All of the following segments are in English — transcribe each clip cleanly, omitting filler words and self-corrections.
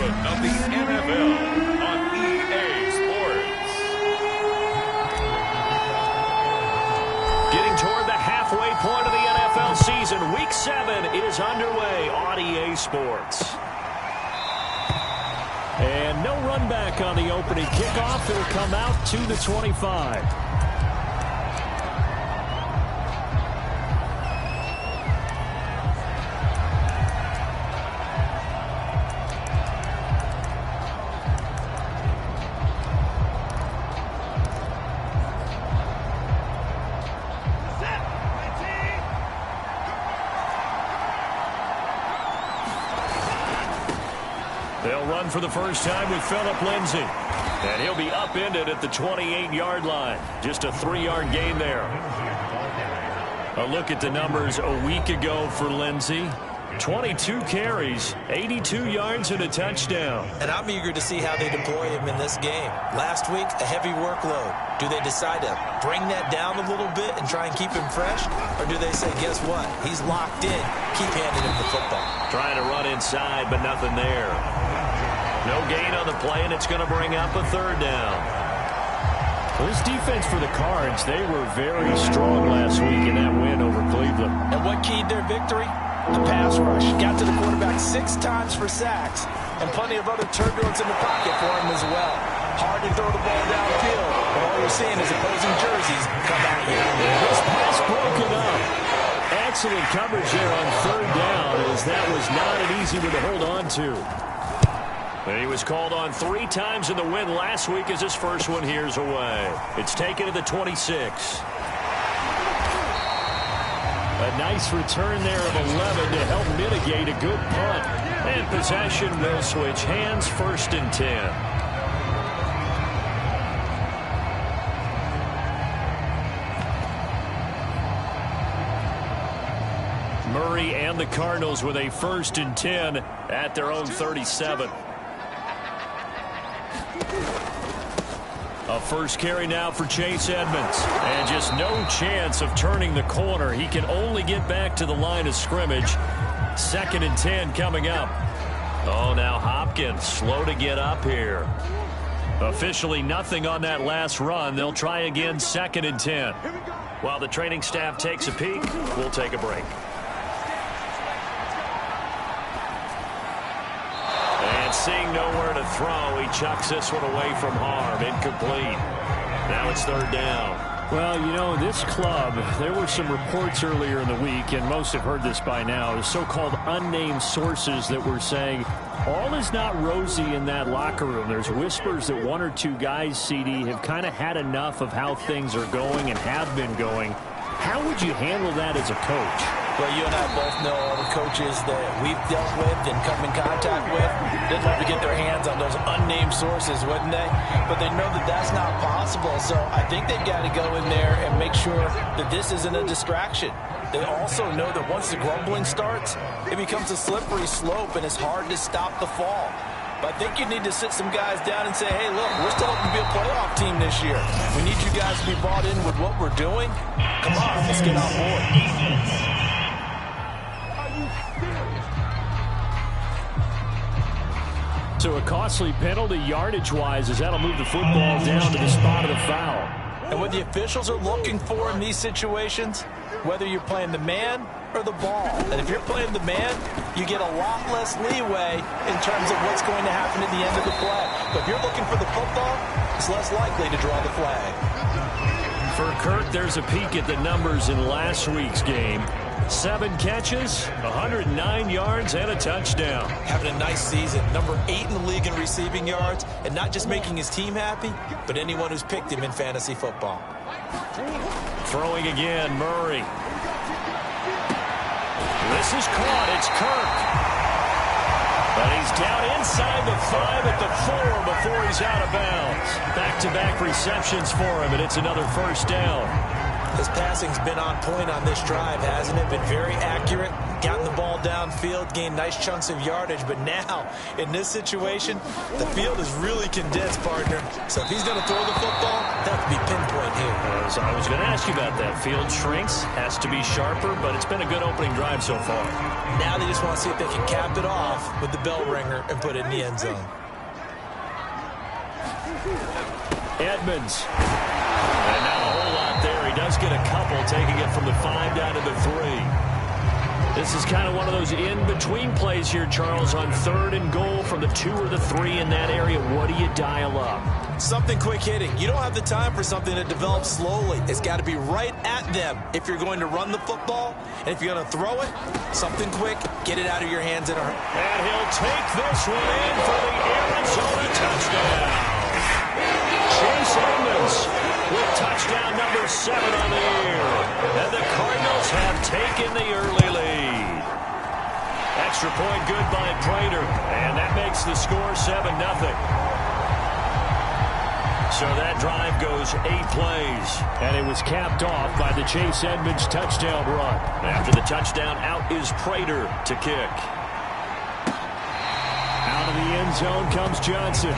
of the NFL on EA Sports. Getting toward the halfway point of the NFL season, Week 7 is underway on EA Sports. And no run back on the opening kickoff. It'll come out to the 25. They'll run for the first time with Phillip Lindsay. And he'll be upended at the 28-yard line. Just a 3-yard gain there. A look at the numbers a week ago for Lindsay. 22 carries, 82 yards, and a touchdown. And I'm eager to see how they deploy him in this game. Last week, a heavy workload. Do they decide to bring that down a little bit and try and keep him fresh? Or do they say, guess what? He's locked in. Keep handing him the football. Trying to run inside, but nothing there. No gain on the play, and it's going to bring up a third down. Well, this defense for the Cards, they were very strong last week in that win over Cleveland. And what keyed their victory? The pass rush. Got to the quarterback 6 times for sacks, and plenty of other turbulence in the pocket for him as well. Hard to throw the ball downfield, but all you're seeing is opposing jerseys come at you. This pass broken up. Excellent coverage there on third down, as that was not an easy one to hold on to. And he was called on 3 times in the win last week as his first one here's away. It's taken to the 26. A nice return there of 11 to help mitigate a good punt. And possession will switch hands, 1st and 10. Murray and the Cardinals with a 1st and 10 at their own 37. A first carry now for Chase Edmonds. And just no chance of turning the corner. He can only get back to the line of scrimmage. 2nd and 10 coming up. Oh, now Hopkins slow to get up here. Officially nothing on that last run. They'll try again 2nd and 10. While the training staff takes a peek, we'll take a break. And seeing nowhere to throw, he chucks this one away from harm. Incomplete. Now it's 3rd down. Well, you know, this club, there were some reports earlier in the week, and most have heard this by now, the so-called unnamed sources that were saying all is not rosy in that locker room. There's whispers that 1 or 2 guys, CD, have kind of had enough of how things are going and have been going. How would you handle that as a coach? Well, you and I both know all the coaches that we've dealt with and come in contact with. They'd love to get their hands on those unnamed sources, wouldn't they? But they know that that's not possible. So I think they've got to go in there and make sure that this isn't a distraction. They also know that once the grumbling starts, it becomes a slippery slope and it's hard to stop the fall. But I think you need to sit some guys down and say, hey, look, we're still hoping to be a playoff team this year. We need you guys to be bought in with what we're doing. Come on, let's get on board. So a costly penalty yardage-wise as that'll move the football down to the spot of the foul. And what the officials are looking for in these situations, whether you're playing the man or the ball. And if you're playing the man, you get a lot less leeway in terms of what's going to happen at the end of the play. But if you're looking for the football, it's less likely to draw the flag. For Kirk, there's a peek at the numbers in last week's game. 7 catches, 109 yards, and a touchdown. Having a nice season. Number 8 in the league in receiving yards, and not just making his team happy, but anyone who's picked him in fantasy football. Throwing again, Murray. This is caught. It's Kirk. But he's down inside the 5 at the 4 before he's out of bounds. Back-to-back receptions for him, and it's another 1st down. His passing's been on point on this drive, hasn't it? Been very accurate, gotten the ball downfield, gained nice chunks of yardage. But now, in this situation, the field is really condensed, partner. So if he's going to throw the football, that could be pinpoint here. So I was going to ask you about that. Field shrinks, has to be sharper, but it's been a good opening drive so far. Now they just want to see if they can cap it off with the bell ringer and put it in the end zone. Edmonds. And not a whole lot there. He does get a couple, taking it from the 5 down to the 3. This is kind of one of those in-between plays here, Charles, on 3rd and goal from the 2 or the 3 in that area. What do you dial up? Something quick hitting. You don't have the time for something that develops slowly. It's got to be right at them if you're going to run the football. And if you're going to throw it, something quick, get it out of your hands in a hurry. And he'll take this one in for the Arizona touchdown. Chase Edmonds with touchdown number 7 on the year. And the Cardinals have taken the early lead. Extra point good by Prater. And that makes the score 7-0. So that drive goes 8 plays. And it was capped off by the Chase Edmonds touchdown run. After the touchdown, out is Prater to kick. Out of the end zone comes Johnson.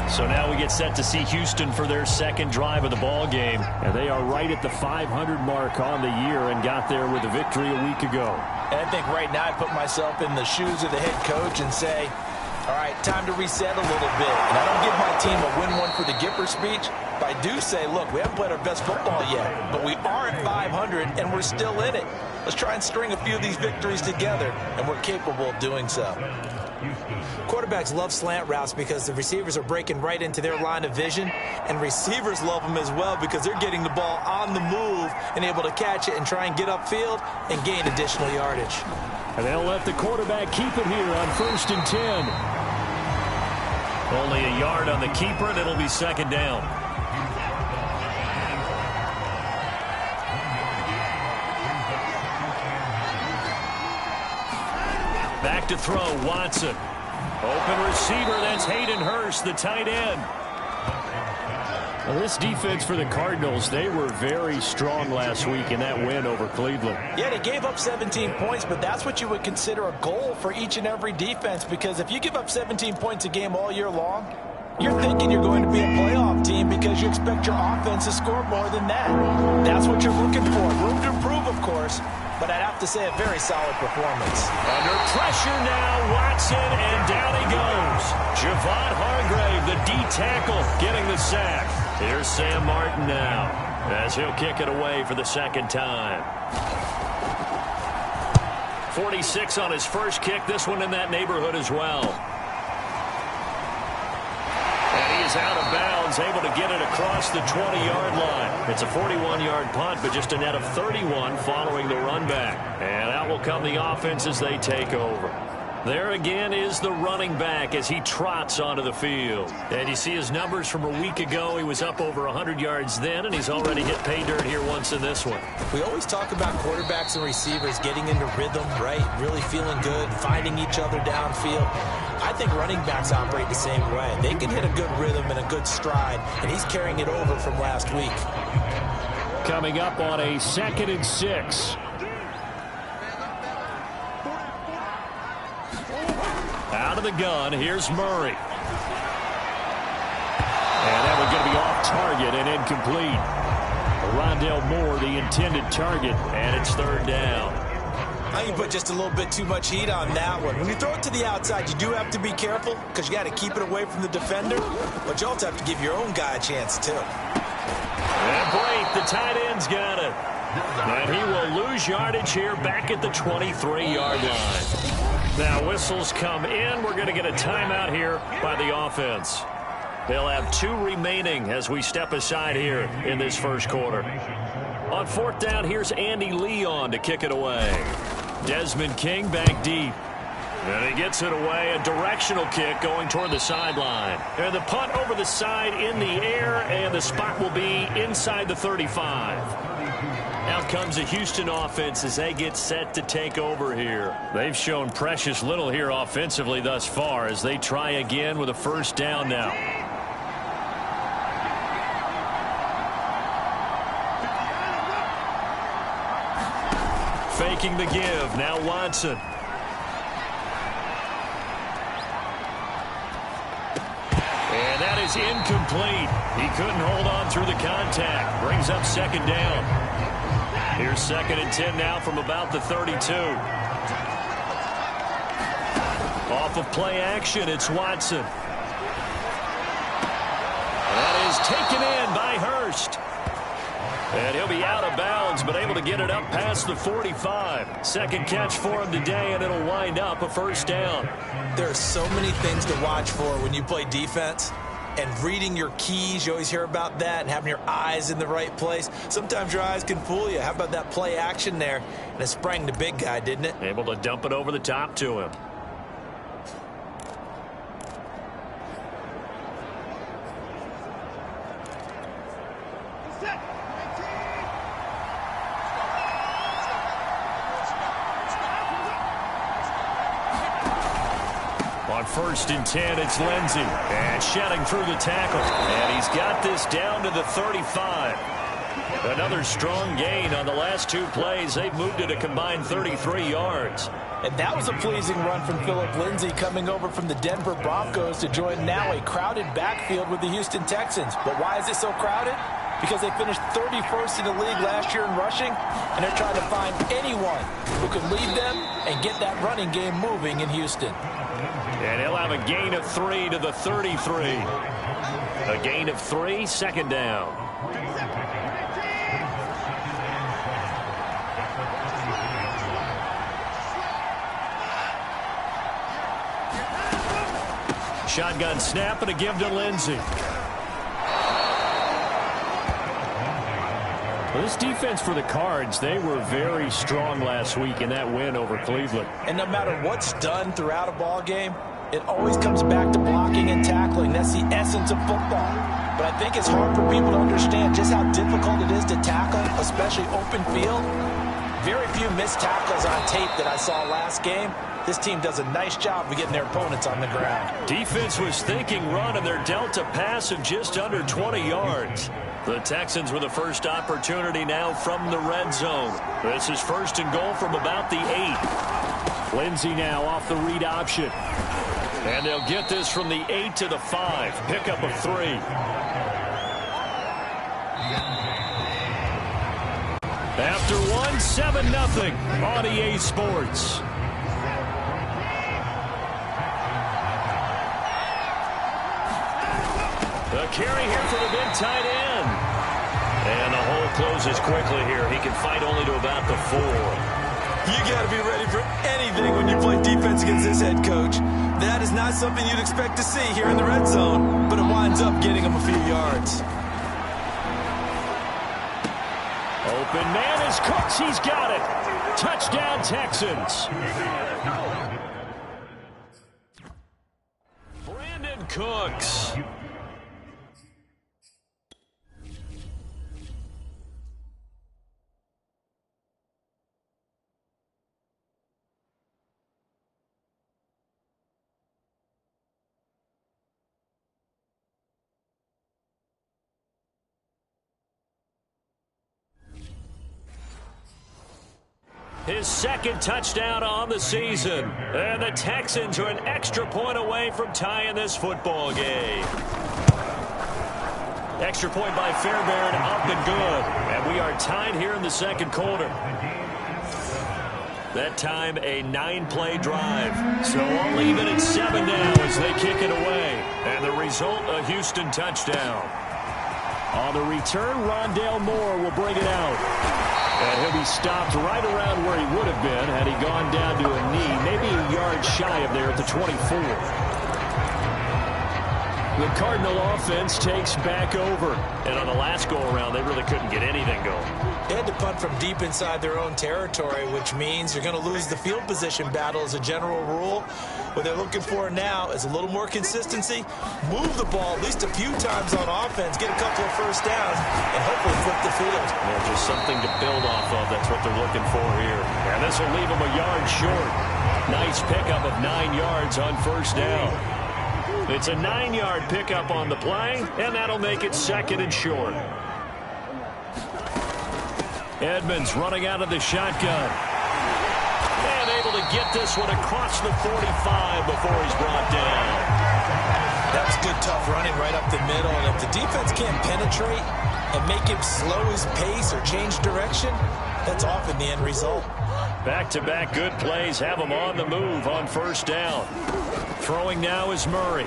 So now we get set to see Houston for their second drive of the ball game. And they are right at the 500 mark on the year and got there with a victory a week ago. And I think right now I put myself in the shoes of the head coach and say, all right, time to reset a little bit. And I don't give my team a win one for the Gipper speech, but I do say, look, we haven't played our best football yet, but we are at 500 and we're still in it. Let's try and string a few of these victories together, and we're capable of doing so. Quarterbacks love slant routes because the receivers are breaking right into their line of vision, and receivers love them as well because they're getting the ball on the move and able to catch it and try and get upfield and gain additional yardage. And they'll let the quarterback keep it here on 1st and 10. Only a yard on the keeper, and it'll be 2nd down. Back to throw, Watson. Open receiver, that's Hayden Hurst, the tight end. Well, this defense for the Cardinals, they were very strong last week in that win over Cleveland. Yeah, they gave up 17 points, but that's what you would consider a goal for each and every defense, because if you give up 17 points a game all year long, you're thinking you're going to be a playoff team because you expect your offense to score more than that. That's what you're looking for. Room to improve, of course, but I'd have to say a very solid performance. Under pressure now, Watson, and down he goes. Javon Hargrave, the D tackle, getting the sack. Here's Sam Martin now, as he'll kick it away for the 2nd time. 46 on his first kick, this one in that neighborhood as well. And he is out of bounds, able to get it across the 20-yard line. It's a 41-yard punt, but just a net of 31 following the run back. And out will come the offense as they take over. There again is the running back as he trots onto the field. And you see his numbers from a week ago. He was up over 100 yards then, and he's already hit pay dirt here once in this one. We always talk about quarterbacks and receivers getting into rhythm, right? Really feeling good, finding each other downfield. I think running backs operate the same way. They can hit a good rhythm and a good stride, and he's carrying it over from last week. Coming up on a 2nd and 6. Out of the gun, here's Murray. And that one's going to be off target and incomplete. Rondale Moore, the intended target, and it's 3rd down. I think you put just a little bit too much heat on that one. When you throw it to the outside, you do have to be careful because you got to keep it away from the defender, but you also have to give your own guy a chance too. And Blake, the tight end's got it. And he will lose yardage here back at the 23-yard line. Now whistles come in. We're going to get a timeout here by the offense. They'll have 2 remaining as we step aside here in this first quarter. On 4th down, here's Andy Leon to kick it away. Desmond King back deep. And he gets it away, a directional kick going toward the sideline. And the punt over the side in the air, and the spot will be inside the 35. Out comes the Houston offense as they get set to take over here. They've shown precious little here offensively thus far as they try again with a 1st down now. taking the give. Now Watson. And that is incomplete. He couldn't hold on through the contact. Brings up second down. Here's 2nd and 10 now from about the 32. Off of play action, it's Watson. That is taken in by Hurst. And he'll be out of bounds, but able to get it up past the 45. Second catch for him today, and it'll wind up a first down. There are so many things to watch for when you play defense. And reading your keys, you always hear about that, and having your eyes in the right place. Sometimes your eyes can fool you. How about that play action there? And it sprang the big guy, didn't it? Able to dump it over the top to him. On 1st and 10, it's Lindsey. And shedding through the tackle. And he's got this down to the 35. Another strong gain on the last 2 plays. They've moved it a combined 33 yards. And that was a pleasing run from Philip Lindsay coming over from the Denver Broncos to join now a crowded backfield with the Houston Texans. But why is it so crowded? Because they finished 31st in the league last year in rushing, and they're trying to find anyone who can lead them and get that running game moving in Houston. And he'll have a gain of 3 to the 33. A gain of 3, 2nd down. Shotgun snap and a give to Lindsey. Well, this defense for the Cards, they were very strong last week in that win over Cleveland. And no matter what's done throughout a ball game, it always comes back to blocking and tackling. That's the essence of football. But I think it's hard for people to understand just how difficult it is to tackle, especially open field. Very few missed tackles on tape that I saw last game. This team does a nice job of getting their opponents on the ground. Defense was thinking run, and they're dealt a pass of just under 20 yards. The Texans with the first opportunity now from the red zone. This is 1st and goal from about the 8. Lindsey now off the read option. And they'll get this from the 8 to the 5. Pickup of 3. After 1, 7-0 on EA Sports. The carry here for the big tight end. And the hole closes quickly here. He can fight only to about the 4. You got to be ready for anything when you play defense against this head coach. That is not something you'd expect to see here in the red zone, but it winds up getting him a few yards. Open man is Cooks. He's got it. Touchdown, Texans. Brandon Cooks. His 2nd touchdown on the season. And the Texans are an extra point away from tying this football game. Extra point by Fairbairn, up and good. And we are tied here in the 2nd quarter. That time a 9-play drive. So only even at 7 now as they kick it away. And the result, a Houston touchdown. On the return, Rondale Moore will bring it out. And he'll be stopped right around where he would have been had he gone down to a knee, maybe a yard shy of there at the 24. The Cardinal offense takes back over. And on the last go-around, they really couldn't get anything going. They had to punt from deep inside their own territory, which means you're going to lose the field position battle as a general rule. What they're looking for now is a little more consistency, move the ball at least a few times on offense, get a couple of first downs, and hopefully flip the field. Yeah, just something to build off of. That's what they're looking for here. And this will leave them a yard short. Nice pickup of 9 yards on first down. It's a 9-yard pickup on the play, and that'll make it 2nd and short. Edmonds running out of the shotgun. get this one across the 45 before he's brought down. That was good, tough running right up the middle. And if the defense can't penetrate and make him slow his pace or change direction, that's often the end result. Back-to-back good plays have him on the move on first down. Throwing now is Murray.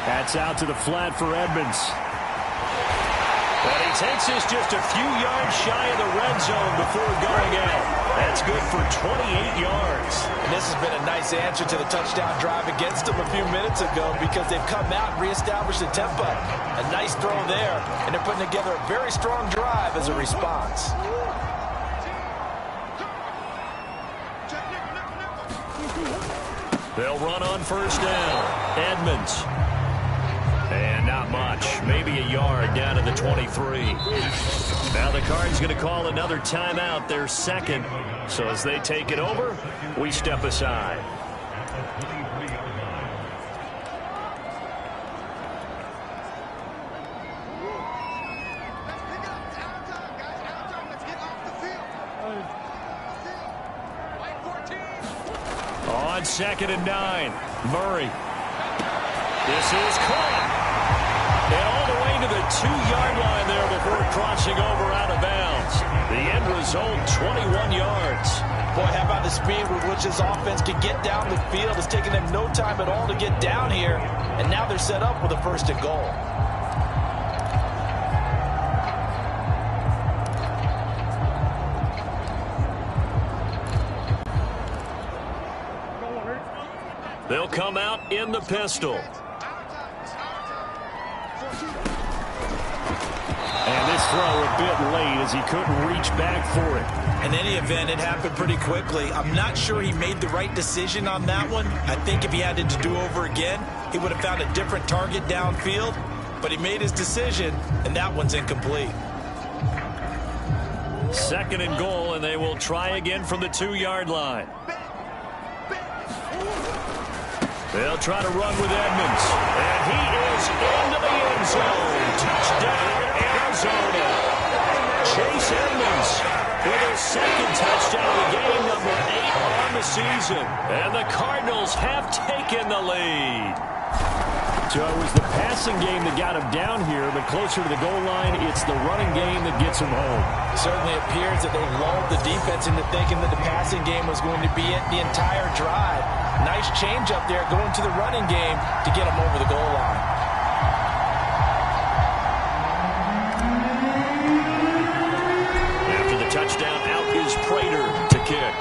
That's out to the flat for Edmonds. But he takes this just a few yards shy of the red zone before going out. That's good for 28 yards. And this has been a nice answer to the touchdown drive against them a few minutes ago because they've come out and reestablished the tempo. A nice throw there, and they're putting together a very strong drive as a response. They'll run on first down. Edmonds. And not much. Maybe a yard down to the 23. Now the Cards going to call another timeout, their second. So as they take it over, we step aside. On 2nd and 9, Murray. This is caught. And all the way to the 2-yard line there before crossing over out of bounds. The end result, 21 yards. Boy, how about the speed with which this offense can get down the field? It's taken them no time at all to get down here. And now they're set up with a 1st and goal. They'll come out in the pistol. And this throw a bit late as he couldn't reach back for it. In any event, it happened pretty quickly. I'm not sure he made the right decision on that one. I think if he had it to do over again, he would have found a different target downfield. But he made his decision, and that one's incomplete. 2nd and goal, and they will try again from the 2-yard line. They'll try to run with Edmonds. And he is into the end zone. Touchdown, Arizona. Chase Edmonds with his 2nd touchdown of the game, number 8 on the season. And the Cardinals have taken the lead. So it was the passing game that got him down here, but closer to the goal line, it's the running game that gets him home. It certainly appears that they lulled the defense into thinking that the passing game was going to be it the entire drive. Nice change up there going to the running game to get him over the goal line. After the touchdown, out is Prater to kick.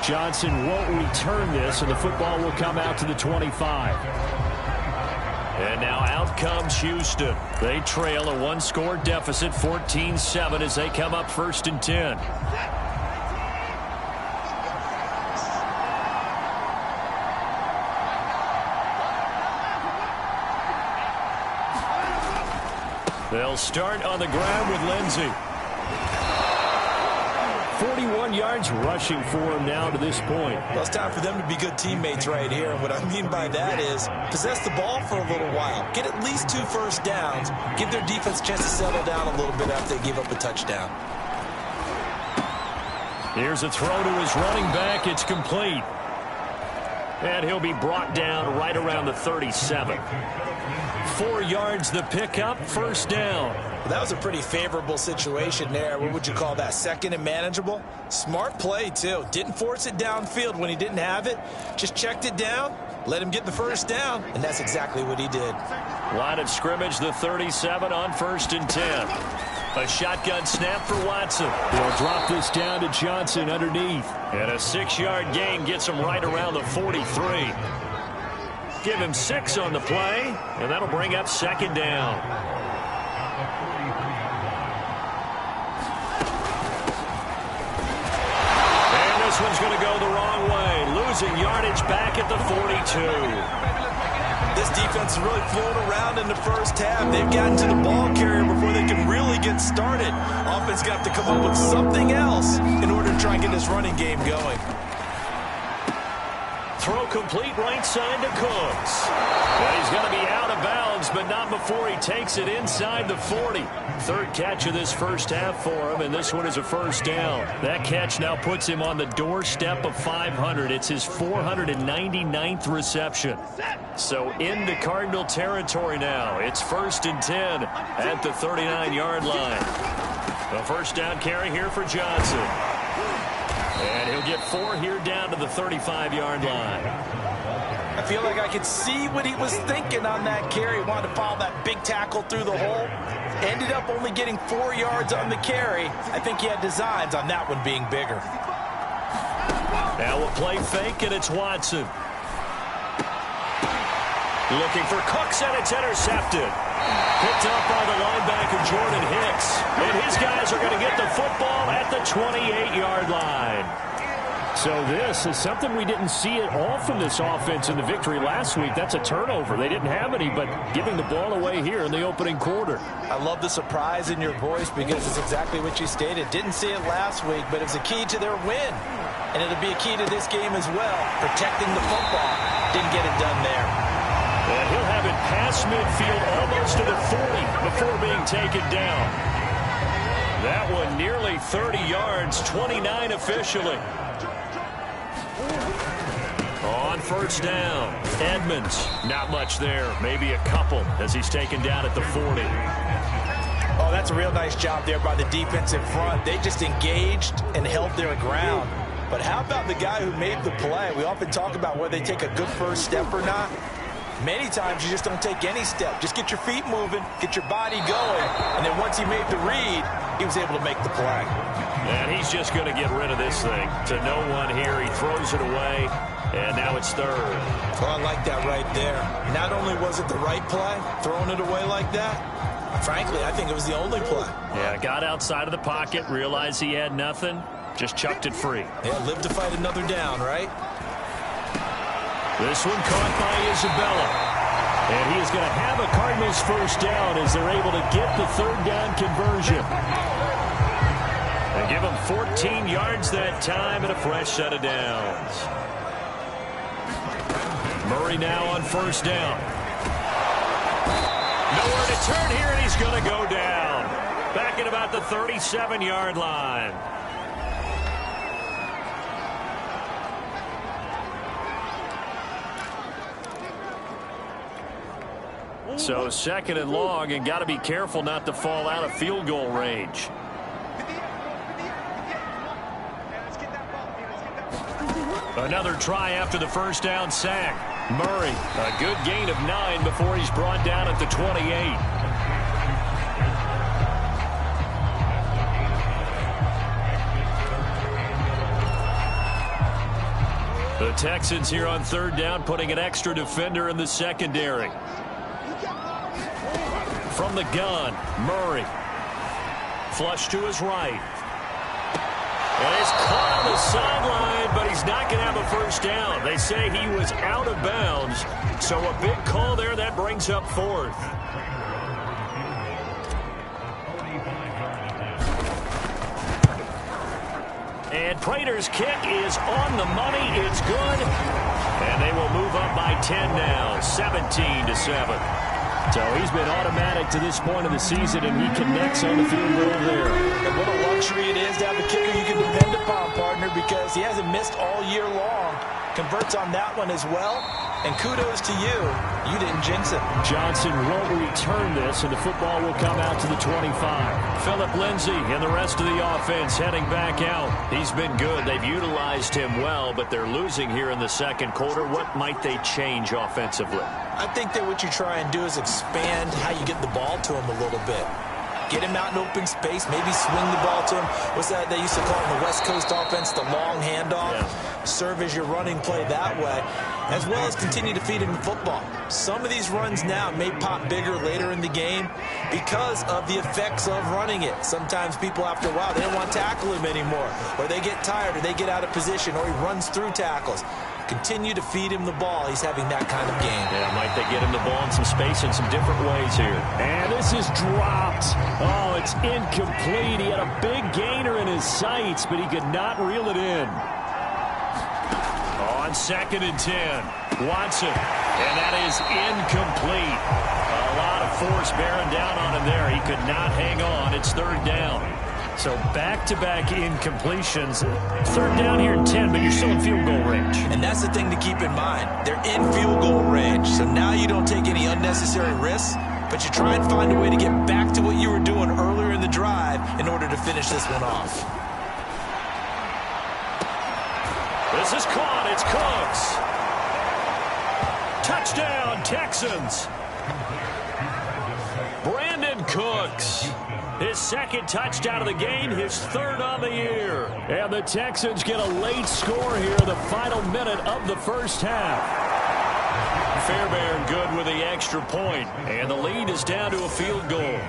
Johnson won't return this, and the football will come out to the 25. And now out comes Houston. They trail a 1-score deficit, 14-7, as they come up 1st and 10. They'll start on the ground with Lindsey. 41 yards rushing for him now to this point. Well, it's time for them to be good teammates right here. And what I mean by that is possess the ball for a little while. Get at least 2 first downs. Give their defense a chance to settle down a little bit after they give up a touchdown. Here's a throw to his running back. It's complete. And he'll be brought down right around the 37. 4 yards the pickup, 1st down. Well, that was a pretty favorable situation there. What would you call that? 2nd and manageable? Smart play, too. Didn't force it downfield when he didn't have it. Just checked it down, let him get the 1st down, and that's exactly what he did. Line of scrimmage, the 37 on 1st and 10. A shotgun snap for Watson. They'll drop this down to Johnson underneath. And a 6-yard gain gets him right around the 43. Give him 6 on the play, and that'll bring up 2nd down. And this one's going to go the wrong way. Losing yardage back at the 42. This defense is really flown around in the first half. They've gotten to the ball carrier before they can really get started. Offense got to come up with something else in order to try and get this running game going. Throw complete right side to Cooks. And he's going to be out of bounds bounds, but not before he takes it inside the 40. Third catch of this first half for him, and this one is a first down. That catch now puts him on the doorstep of 500. It's his 499th reception. So into Cardinal territory now. It's 1st and 10 at the 39-yard line. A first down carry here for Johnson. And he'll get 4 here down to the 35-yard line. I feel like I could see what he was thinking on that carry. He wanted to follow that big tackle through the hole. Ended up only getting 4 yards on the carry. I think he had designs on that one being bigger. Now we'll play fake, and it's Watson. Looking for Cooks, and it's intercepted. Picked up by the linebacker, Jordan Hicks. And his guys are going to get the football at the 28-yard line. So this is something we didn't see at all from this offense in the victory last week. That's a turnover. They didn't have any, but giving the ball away here in the opening quarter. I love the surprise in your voice because it's exactly what you stated. Didn't see it last week, but it was a key to their win. And it'll be a key to this game as well, protecting the football. Didn't get it done there. And he'll have it past midfield almost to the 40 before being taken down. That one nearly 30 yards, 29 officially. On first down, Edmonds. Not much there, maybe a couple as he's taken down at the 40. Oh, that's a real nice job there by the defense in front. They just engaged and held their ground. But how about the guy who made the play? We often talk about whether they take a good first step or not. Many times you just don't take any step. Just get your feet moving, get your body going, and then once he made the read, he was able to make the play. And he's just going to get rid of this thing. To no one here, he throws it away, and now it's third. Well, I like that right there. Not only was it the right play, throwing it away like that, frankly, I think it was the only play. Yeah, got outside of the pocket, realized he had nothing, just chucked it free. Yeah, live to fight another down, right? This one caught by Isabella. And he is going to have a Cardinals first down as they're able to get the third down conversion. They give him 14 yards that time and a fresh set of downs. Murray now on first down. Nowhere to turn here, and he's going to go down. Back at about the 37-yard line. So second and long, and got to be careful not to fall out of field goal range. Another try after the first down sack. Murray, a good gain of 9 before he's brought down at the 28. The Texans here on third down, putting an extra defender in the secondary. From the gun, Murray. Flush to his right. And it's caught on the sideline, but he's not going to have a first down. They say he was out of bounds, so a big call there. That brings up fourth. And Prater's kick is on the money. It's good. And they will move up by 10 now, 17-7. So he's been automatic to this point of the season, and he connects on the field goal there. And what a luxury it is to have a kicker you can depend upon, partner, because he hasn't missed all year long. Converts on that one as well. And kudos to you. You didn't jinx it. Johnson won't return this, and the football will come out to the 25. Philip Lindsay and the rest of the offense heading back out. He's been good. They've utilized him well, but they're losing here in the second quarter. What might they change offensively? I think that what you try and do is expand how you get the ball to him a little bit. Get him out in open space, maybe swing the ball to him. What's that they used to call in the West Coast offense, the long handoff? Yeah. Serve as your running play that way, as well as continue to feed him the football. Some of these runs now may pop bigger later in the game because of the effects of running it. Sometimes people, after a while, they don't want to tackle him anymore, or they get tired, or they get out of position, or he runs through tackles. Continue to feed him the ball. He's having that kind of game. Yeah, might they get him the ball in some space in some different ways here. And this is dropped. Oh, it's incomplete. He had a big gainer in his sights, but he could not reel it in. On 2nd and 10, Watson And that is incomplete. A lot of force bearing down on him there. He could not hang on. It's third down. So back-to-back incompletions. Third down here in 10, but you're still in field goal range. And that's the thing to keep in mind. They're in field goal range, so now you don't take any unnecessary risks, but you try and find a way to get back to what you were doing earlier in the drive in order to finish this one off. This is caught. It's Cooks. Touchdown, Texans. Brandon Cooks. His second touchdown of the game, his third on the year. And the Texans get a late score here, the final minute of the first half. Fairbairn good with the extra point, and the lead is down to a field goal.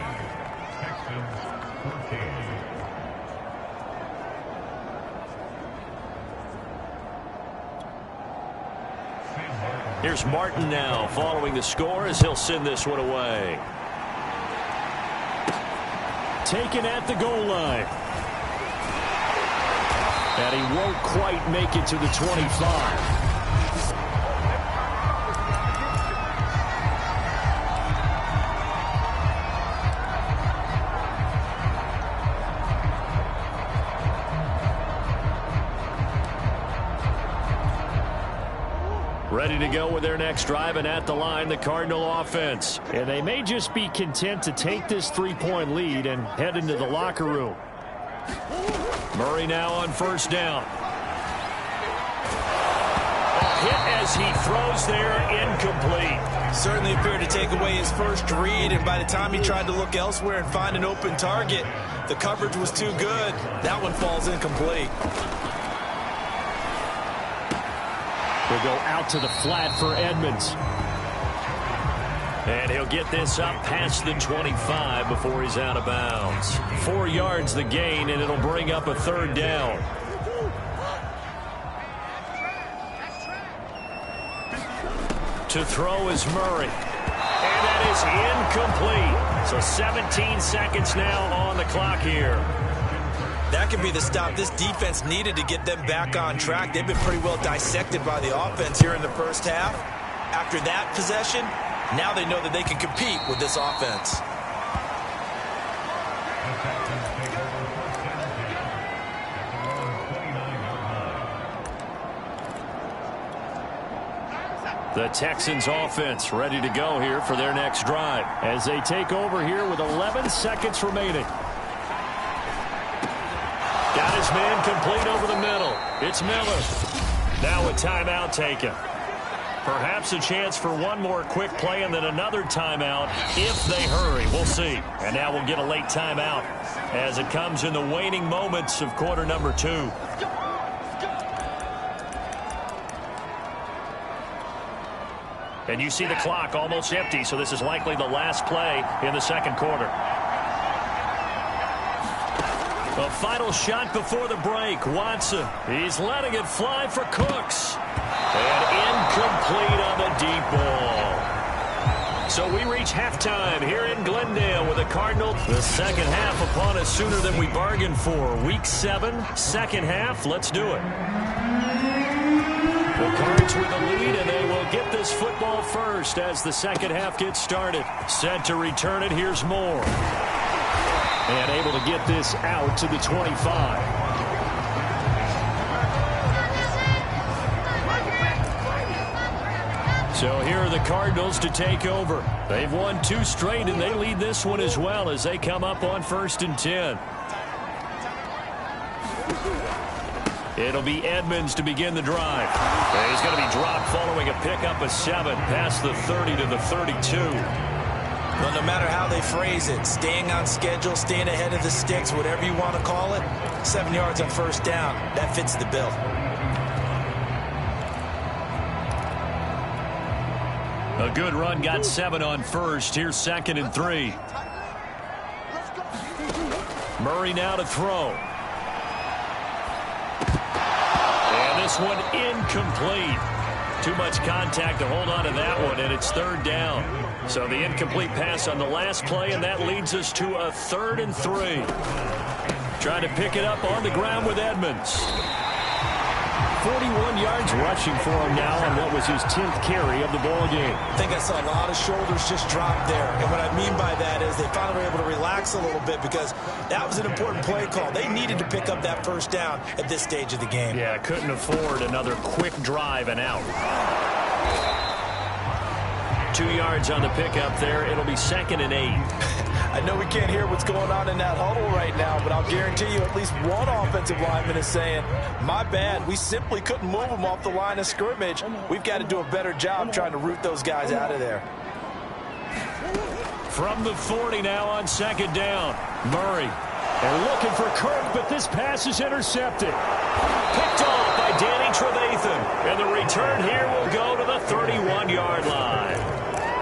Here's Martin now following the score as he'll send this one away. Taken at the goal line. And he won't quite make it to the 25. Ready to go with their next drive, and at the line, the Cardinal offense. And they may just be content to take this three-point lead and head into the locker room. Murray now on first down. A hit as he throws there, incomplete. Certainly appeared to take away his first read, and by the time he tried to look elsewhere and find an open target, the coverage was too good. That one falls incomplete. We'll go out to the flat for Edmonds. And he'll get this up past the 25 before he's out of bounds. 4 yards the gain, and it'll bring up a third down. To throw is Murray. And that is incomplete. So 17 seconds now on the clock here. That could be the stop this defense needed to get them back on track. They've been pretty well dissected by the offense here in the first half. After that possession, now they know that they can compete with this offense. The Texans offense ready to go here for their next drive. As they take over here with 11 seconds remaining. Got his man complete over the middle. It's Miller. Now a timeout taken. Perhaps a chance for one more quick play and then another timeout if they hurry. We'll see. And now we'll get a late timeout as it comes in the waning moments of quarter number 2. And you see the clock almost empty, so this is likely the last play in the second quarter. A final shot before the break. Watson, he's letting it fly for Cooks. And incomplete on the deep ball. So we reach halftime here in Glendale with the Cardinals. The second half upon us sooner than we bargained for. Week 7, second half. Let's do it. The Cards with the lead, and they will get this football first as the second half gets started. Set to return it. Here's Moore. And able to get this out to the 25. So here are the Cardinals to take over. They've won 2 straight, and they lead this one as well as they come up on 1st and 10. It'll be Edmonds to begin the drive. And he's going to be dropped following a pickup of 7 past the 30 to the 32. Well, no matter how they phrase it, staying on schedule, staying ahead of the sticks, whatever you want to call it, 7 yards on first down, that fits the bill. A good run, got 7 on first. Here's 2nd and 3. Murray now to throw. And this one incomplete. Too much contact to hold on to that one, and it's 3rd down. So the incomplete pass on the last play, and that leads us to a 3rd and 3. Trying to pick it up on the ground with Edmonds. 41 yards rushing for him now on what was his 10th carry of the ball game. I think I saw a lot of shoulders just drop there. And what I mean by that is they finally were able to relax a little bit because that was an important play call. They needed to pick up that first down at this stage of the game. Yeah, couldn't afford another quick drive and out. 2 yards on the pickup there. It'll be 2nd and 8. I know we can't hear what's going on in that huddle right now, but I'll guarantee you at least one offensive lineman is saying, my bad, we simply couldn't move them off the line of scrimmage. We've got to do a better job trying to root those guys out of there. From the 40 now on 2nd down. Murray. They're looking for Kirk, but this pass is intercepted. Picked off by Danny Trevathan. And the return here will go to the 31-yard line.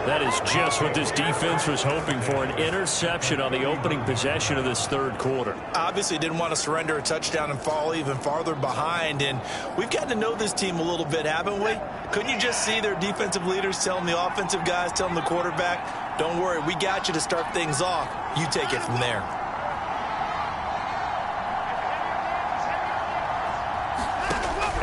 That is just what this defense was hoping for, an interception on the opening possession of this third quarter. Obviously didn't want to surrender a touchdown and fall even farther behind, and we've gotten to know this team a little bit, haven't we? Couldn't you just see their defensive leaders telling the offensive guys, telling the quarterback, don't worry, we got you to start things off. You take it from there.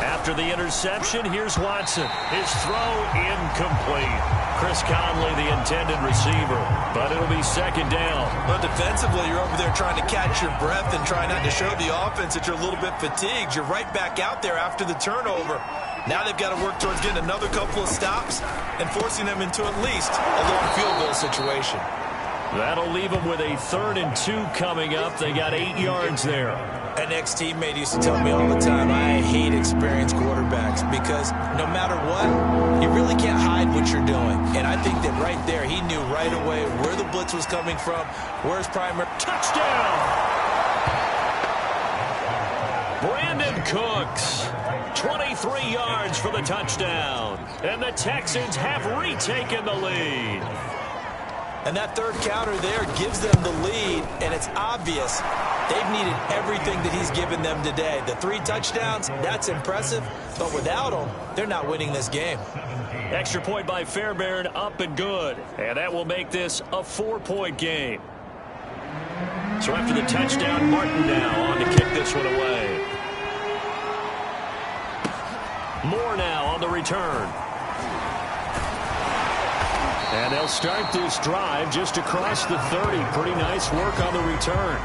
After the interception, here's Watson. His throw incomplete. Chris Conley, the intended receiver, but it'll be 2nd down. Well, defensively, you're over there trying to catch your breath and try not to show the offense that you're a little bit fatigued. You're right back out there after the turnover. Now they've got to work towards getting another couple of stops and forcing them into at least a long field goal situation. That'll leave them with a 3rd and 2 coming up. They got 8 yards there. An ex-teammate used to tell me all the time, I hate experienced quarterbacks because no matter what, you really can't hide what you're doing. And I think that right there, he knew right away where the blitz was coming from, where his primary... Touchdown! Brandon Cooks, 23 yards for the touchdown. And the Texans have retaken the lead. And that third counter there gives them the lead, and it's obvious they've needed everything that he's given them today. The 3 touchdowns, that's impressive, but without them, they're not winning this game. Extra point by Fairbairn, up and good. And that will make this a 4-point game. So after the touchdown, Martin now on to kick this one away. Moore now on the return. And they'll start this drive just across the 30. Pretty nice work on the return.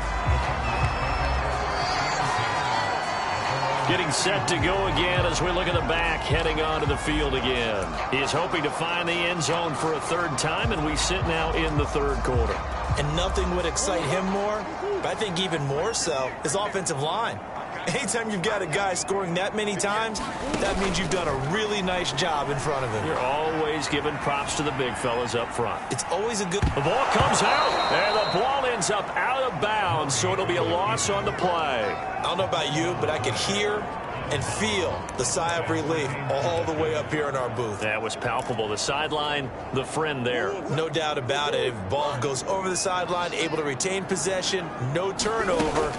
Getting set to go again as we look at the back heading onto the field again. He's hoping to find the end zone for a 3rd time, and we sit now in the 3rd quarter. And nothing would excite him more, but I think even more so, his offensive line. Anytime you've got a guy scoring that many times, that means you've done a really nice job in front of him. You're always giving props to the big fellas up front. It's always a good... The ball comes out, and the ball ends up out of bounds, so it'll be a loss on the play. I don't know about you, but I could hear and feel the sigh of relief all the way up here in our booth. That was palpable. The sideline, the friend there. No doubt about it. If ball goes over the sideline, able to retain possession, no turnover.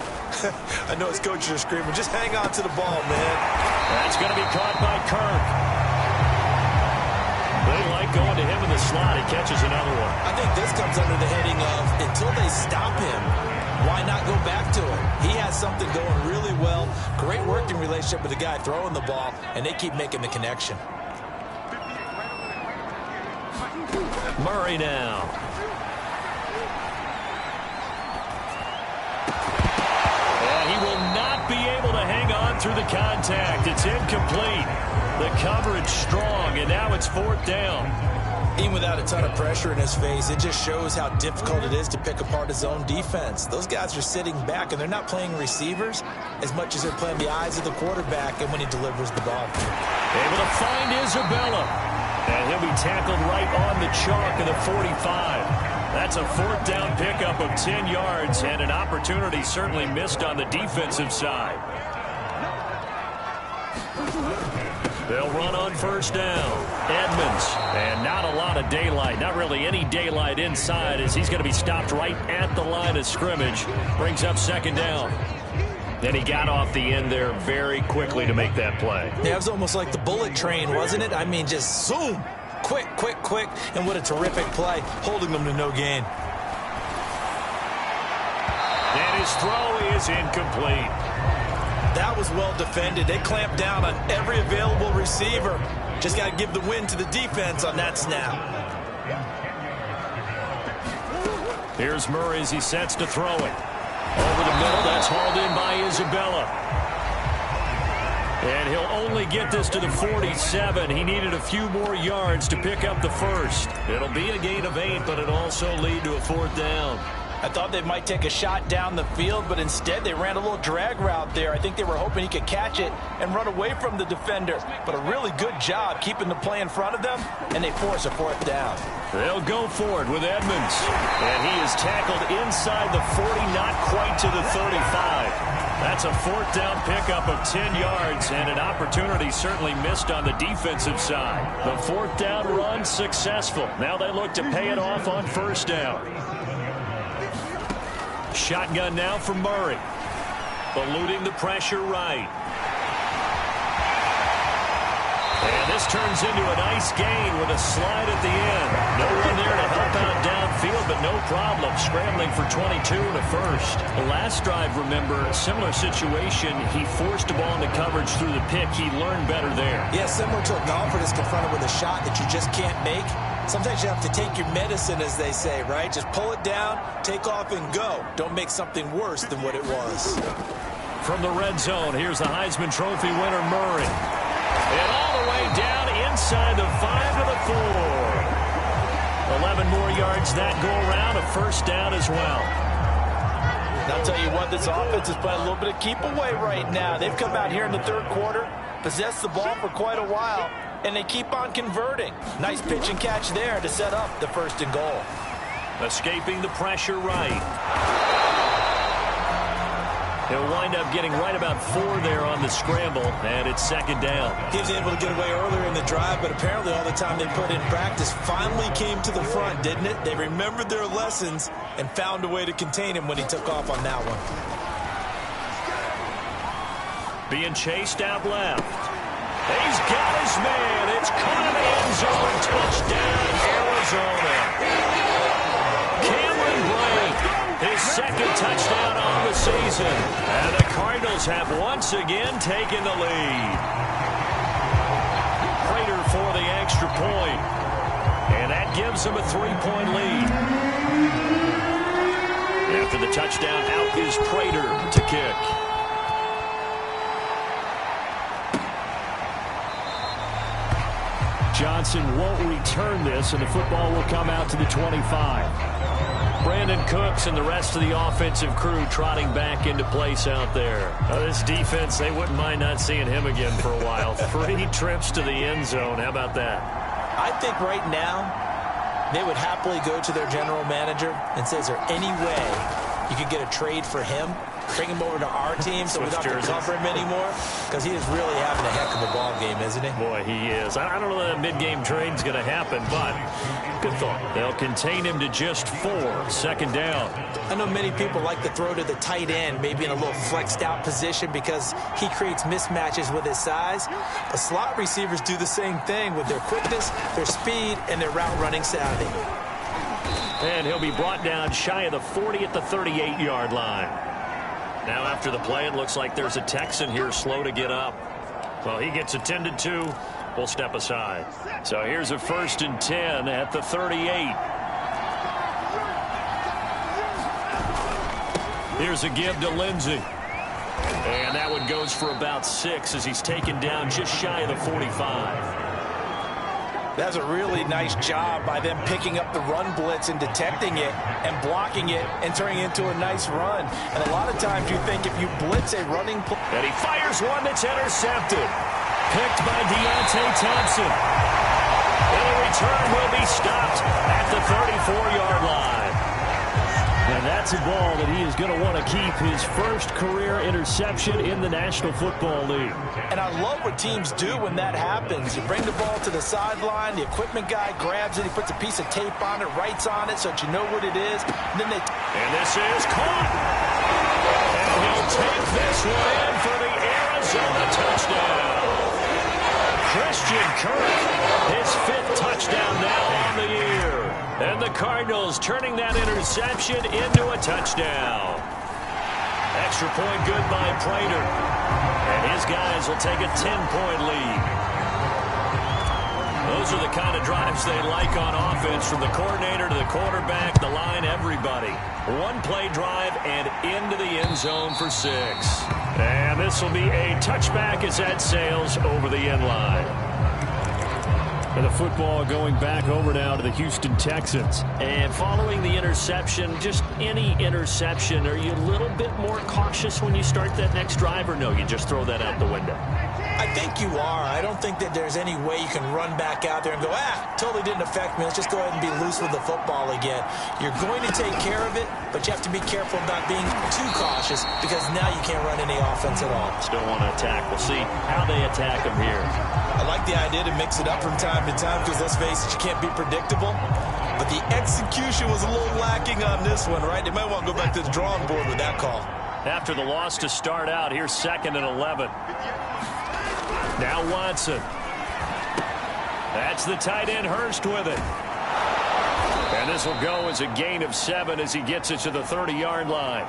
I know his coaches are screaming, just hang on to the ball, man. That's going to be caught by Kirk. They like going to him in the slot. He catches another one. I think this comes under the heading of, until they stop him, why not go back to him? He has something going really well. Great working relationship with the guy throwing the ball, and they keep making the connection. Murray now. And he will not be able to hang on through the contact. It's incomplete. The coverage strong, and now it's 4th down. Even without a ton of pressure in his face, it just shows how difficult it is to pick apart his own defense. Those guys are sitting back, and they're not playing receivers as much as they're playing the eyes of the quarterback and when he delivers the ball. Able to find Isabella. And he'll be tackled right on the chalk of the 45. That's a 4th down pickup of 10 yards, and an opportunity certainly missed on the defensive side. They'll run on 1st down. Edmonds, and not a lot of daylight, not really any daylight inside, as he's going to be stopped right at the line of scrimmage. Brings up 2nd down. Then he got off the end there very quickly to make that play. Yeah, it was almost like the bullet train, wasn't it? I mean, just zoom, quick, quick, quick, and what a terrific play, holding them to no gain. And his throw is incomplete. That was well defended. They clamped down on every available receiver. Just got to give the win to the defense on that snap. Here's Murray as he sets to throw it. Over the middle, that's hauled in by Isabella. And he'll only get this to the 47. He needed a few more yards to pick up the first. It'll be a gain of 8, but it'll also lead to a 4th down. I thought they might take a shot down the field, but instead they ran a little drag route there. I think they were hoping he could catch it and run away from the defender. But a really good job keeping the play in front of them, and they force a 4th down. They'll go for it with Edmonds. And he is tackled inside the 40, not quite to the 35. That's a 4th down pickup of 10 yards, and an opportunity certainly missed on the defensive side. The 4th down run successful. Now they look to pay it off on 1st down. Shotgun now for Murray. Eluding the pressure right. And this turns into a nice gain with a slide at the end. No one there to help out downfield, but no problem. Scrambling for 22 and a first. The last drive, remember, similar situation. He forced the ball into coverage through the pick. He learned better there. Yeah, similar to a golfer that's confronted with a shot that you just can't make. Sometimes you have to take your medicine, as they say, right? Just pull it down, take off, and go. Don't make something worse than what it was. From the red zone, here's the Heisman Trophy winner, Murray. And all the way down inside the 5 to the 4. 11 more yards that go around, a 1st down as well. And I'll tell you what, this offense is playing a little bit of keep away right now. They've come out here in the 3rd quarter, possessed the ball for quite a while, and they keep on converting. Nice pitch and catch there to set up the 1st and goal. Escaping the pressure right. He'll wind up getting right about 4 there on the scramble, and it's 2nd down. He was able to get away earlier in the drive, but apparently all the time they put in practice finally came to the front, didn't it? They remembered their lessons and found a way to contain him when he took off on that one. Being chased out left. He's got his man. It's caught in the end zone. Touchdown, Arizona. Cameron Brate, his 2nd touchdown on the season. And the Cardinals have once again taken the lead. Prater for the extra point. And that gives them a 3-point lead. After the touchdown, out is Prater to kick. Johnson won't return this, and the football will come out to the 25. Brandon Cooks and the rest of the offensive crew trotting back into place out there. This defense, they wouldn't mind not seeing him again for a while. 3 trips to the end zone. How about that? I think right now they would happily go to their general manager and say, is there any way you could get a trade for him? Bring him over to our team so we don't have to cover him anymore? Because he is really having a heck of a ball game, isn't he? Boy, he is. I don't know that mid-game trade's going to happen, but good thought. They'll contain him to just 4. 2nd down. I know many people like to throw to the tight end, maybe in a little flexed out position because he creates mismatches with his size. But slot receivers do the same thing with their quickness, their speed, and their route running savvy. And he'll be brought down shy of the 40 at the 38-yard line. Now after the play, it looks like there's a Texan here slow to get up. Well, he gets attended to. We'll step aside. So here's a 1st and 10 at the 38. Here's a give to Lindsey. And that one goes for about 6 as he's taken down just shy of the 45. That's a really nice job by them picking up the run blitz and detecting it and blocking it and turning it into a nice run. And a lot of times you think if you blitz a running play. And he fires one that's intercepted. Picked by Deontay Thompson. And the return will be stopped at the 34-yard line. And that's a ball that he is going to want to keep, his first career interception in the National Football League. And I love what teams do when that happens. You bring the ball to the sideline, the equipment guy grabs it, he puts a piece of tape on it, writes on it so that you know what it is. And then and this is caught. And he'll take this one in for the Arizona touchdown. Christian Kirk, his 5th touchdown now on the year. And the Cardinals turning that interception into a touchdown. Extra point good by Prater. And his guys will take a 10-point lead. Those are the kind of drives they like on offense, from the coordinator to the quarterback, the line, everybody. One-play drive and into the end zone for 6. And this will be a touchback as that sails over the end line. And the football going back over now to the Houston Texans. And following the interception, just any interception, are you a little bit more cautious when you start that next drive, or no, you just throw that out the window? I think you are. I don't think that there's any way you can run back out there and go, totally didn't affect me. Let's just go ahead and be loose with the football again. You're going to take care of it, but you have to be careful about being too cautious, because now you can't run any offense at all. Still want to attack. We'll see how they attack them here. I like the idea to mix it up from time to time, because let's face it, you can't be predictable. But the execution was a little lacking on this one, right? They might want to go back to the drawing board with that call. After the loss to start out, here's 2nd and 11. Now Watson. That's the tight end, Hurst, with it. And this will go as a gain of 7 as he gets it to the 30-yard line.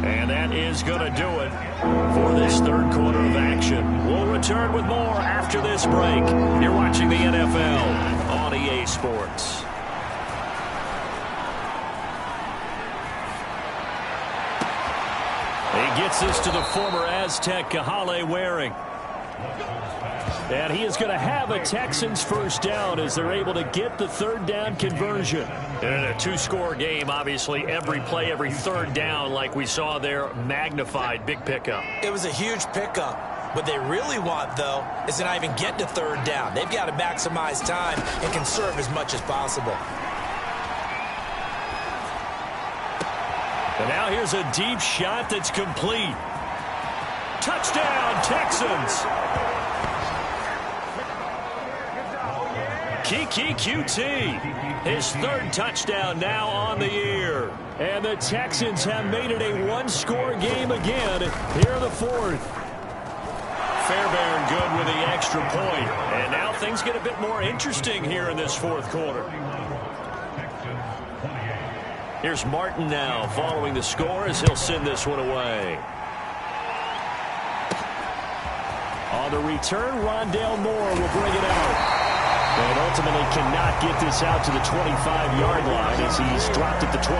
And that is going to do it for this third quarter of action. We'll return with more after this break. You're watching the NFL on EA Sports. He gets this to the former Aztec, Kahale Waring. And he is going to have a Texans first down as they're able to get the third down conversion. And in a 2-score game, obviously, every play, every third down, like we saw there, magnified. Big pickup. It was a huge pickup. What they really want, though, is to not even get to third down. They've got to maximize time and conserve as much as possible. And now here's a deep shot that's complete. Touchdown, Texans. Kiki QT, his third touchdown now on the year. And the Texans have made it a 1-score game again here in the 4th. Fairbairn good with the extra point. And now things get a bit more interesting here in this 4th quarter. Here's Martin now following the score as he'll send this one away. On the return, Rondale Moore will bring it out. And ultimately cannot get this out to the 25-yard line as he's dropped at the 23.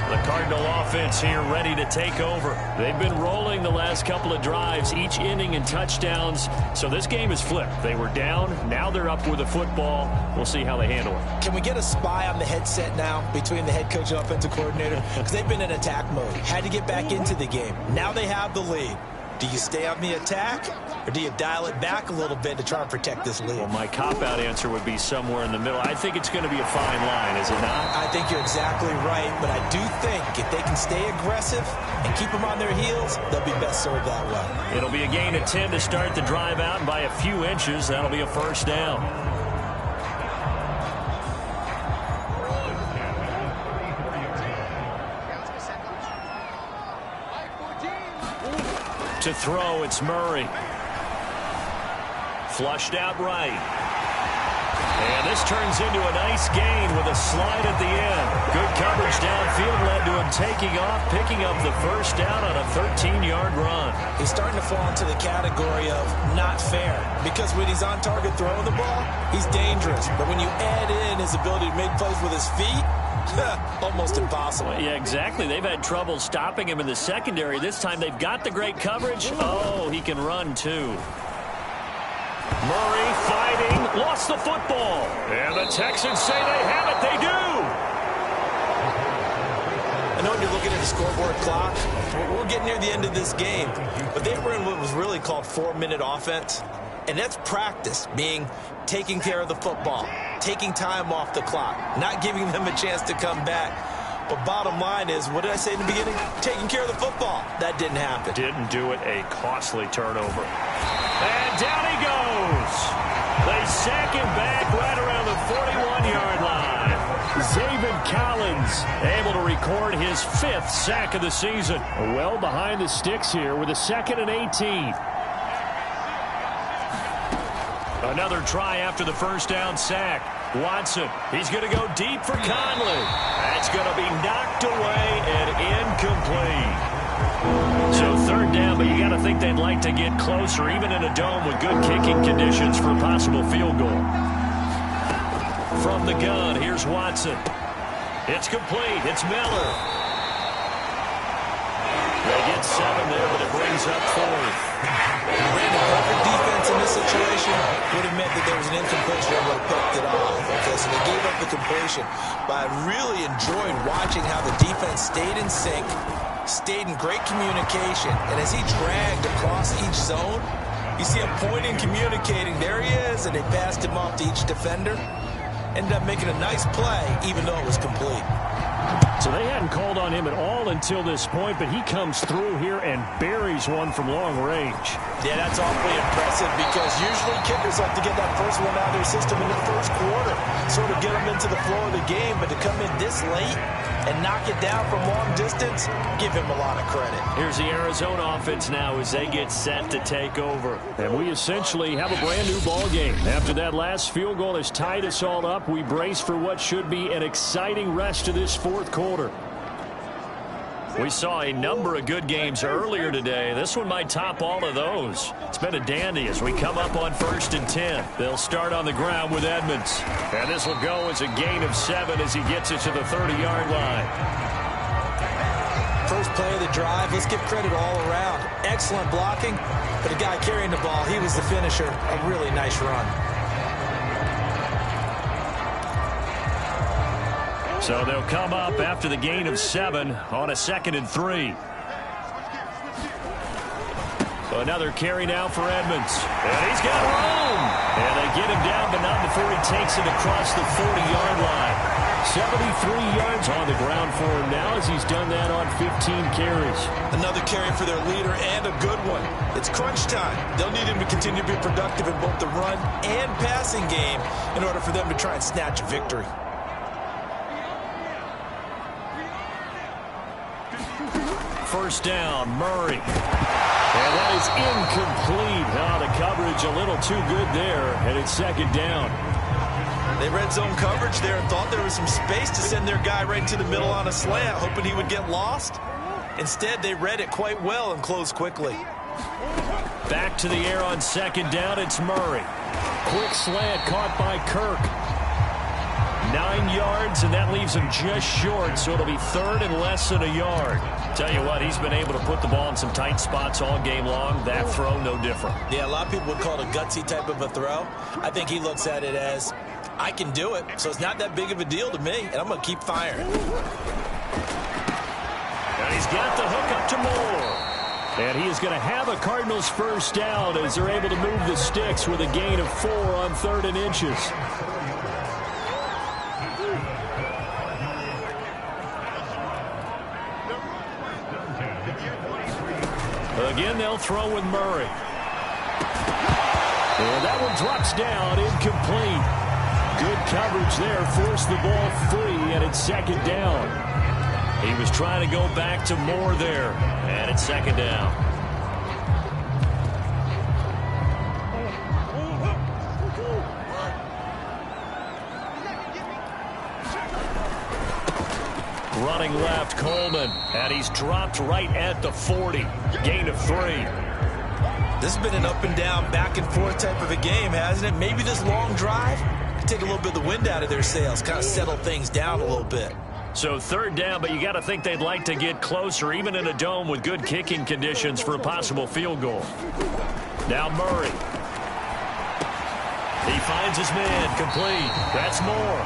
The Cardinal offense here ready to take over. They've been rolling the last couple of drives, each inning in touchdowns. So this game is flipped. They were down. Now they're up with the football. We'll see how they handle it. Can we get a spy on the headset now between the head coach and offensive coordinator? Because they've been in attack mode. Had to get back into the game. Now they have the lead. Do you stay on the attack, or do you dial it back a little bit to try and protect this lead? Well, my cop-out answer would be somewhere in the middle. I think it's going to be a fine line, is it not? I think you're exactly right, but I do think if they can stay aggressive and keep them on their heels, they'll be best served that way. It'll be a gain of 10 to start the drive out, and by a few inches, that'll be a first down. To throw, it's Murray. Flushed out right. And this turns into a nice gain with a slide at the end. Good coverage downfield led to him taking off, picking up the first down on a 13-yard run. He's starting to fall into the category of not fair, because when he's on target throwing the ball, he's dangerous. But when you add in his ability to make plays with his feet, almost impossible. Yeah, exactly. They've had trouble stopping him in the secondary. This time they've got the great coverage. Oh, he can run too. Murray fighting, lost the football. And the Texans say they have it. They do. I know when you're looking at the scoreboard clock, we're getting near the end of this game, but they were in what was really called 4-minute offense. And that's practice, meaning taking care of the football, taking time off the clock, not giving them a chance to come back. But bottom line is, what did I say in the beginning? Taking care of the football. That didn't happen. Didn't do it. A costly turnover. And down he goes. They sack him back right around the 41-yard line. Zaven Collins able to record his 5th sack of the season. well behind the sticks here with a 2nd and 18. Another try after the first down sack. Watson, he's going to go deep for Conley. That's going to be knocked away and incomplete. So third down, but you got to think they'd like to get closer, even in a dome with good kicking conditions for a possible field goal. From the gun, here's Watson. It's complete. It's Miller. They get 7 there, but it brings up 4th. Brandon, perfect defense in this situation would have meant that there was an incompletion that would have picked it off. Okay, so they gave up the completion. But I really enjoyed watching how the defense stayed in sync, stayed in great communication. And as he dragged across each zone, you see him pointing, communicating. There he is, and they passed him off to each defender. Ended up making a nice play, even though it was complete. So they hadn't called on him at all until this point, but he comes through here and buries one from long range. Yeah, that's awfully impressive because usually kickers like to get that first one out of their system in the first quarter, sort of get them into the flow of the game, but to come in this late and knock it down from long distance, give him a lot of credit. Here's the Arizona offense now as they get set to take over. And we essentially have a brand new ball game. After that last field goal has tied us all up, we brace for what should be an exciting rest of this fourth quarter. We saw a number of good games earlier today. This one might top all of those. It's been a dandy as we come up on 1st and 10. They'll start on the ground with Edmonds. And this will go as a gain of 7 as he gets it to the 30-yard line. First play of the drive, let's give credit all around. Excellent blocking, but the guy carrying the ball, he was the finisher. A really nice run. So they'll come up after the gain of 7 on a 2nd and 3. So another carry now for Edmonds. And he's got room. And they get him down, but not before he takes it across the 40-yard line. 73 yards on the ground for him now as he's done that on 15 carries. Another carry for their leader and a good one. It's crunch time. They'll need him to continue to be productive in both the run and passing game in order for them to try and snatch a victory. First down, Murray. And that is incomplete. Oh, the coverage a little too good there, and it's 2nd down. They red zone coverage there and thought there was some space to send their guy right into the middle on a slant, hoping he would get lost. Instead, they read it quite well and closed quickly. Back to the air on 2nd down, it's Murray. Quick slant caught by Kirk. 9 yards, and that leaves him just short, so it'll be 3rd and less than a yard. Tell you what, he's been able to put the ball in some tight spots all game long. That throw, no different. Yeah, a lot of people would call it a gutsy type of a throw. I think he looks at it as, I can do it, so it's not that big of a deal to me, and I'm going to keep firing. And he's got the hook up to Moore. And he is going to have a Cardinals first down as they're able to move the sticks with a gain of 4 on 3rd and inches. Again, they'll throw with Murray. And that one drops down, incomplete. Good coverage there, forced the ball free, and it's 2nd down. He was trying to go back to Moore there, and it's 2nd down. Running left, Coleman, and he's dropped right at the 40. Gain of 3. This has been an up and down, back and forth type of a game, hasn't it? Maybe this long drive could take a little bit of the wind out of their sails, kind of settle things down a little bit. So 3rd down, but you got to think they'd like to get closer, even in a dome with good kicking conditions for a possible field goal. Now Murray. He finds his man, complete. That's Moore.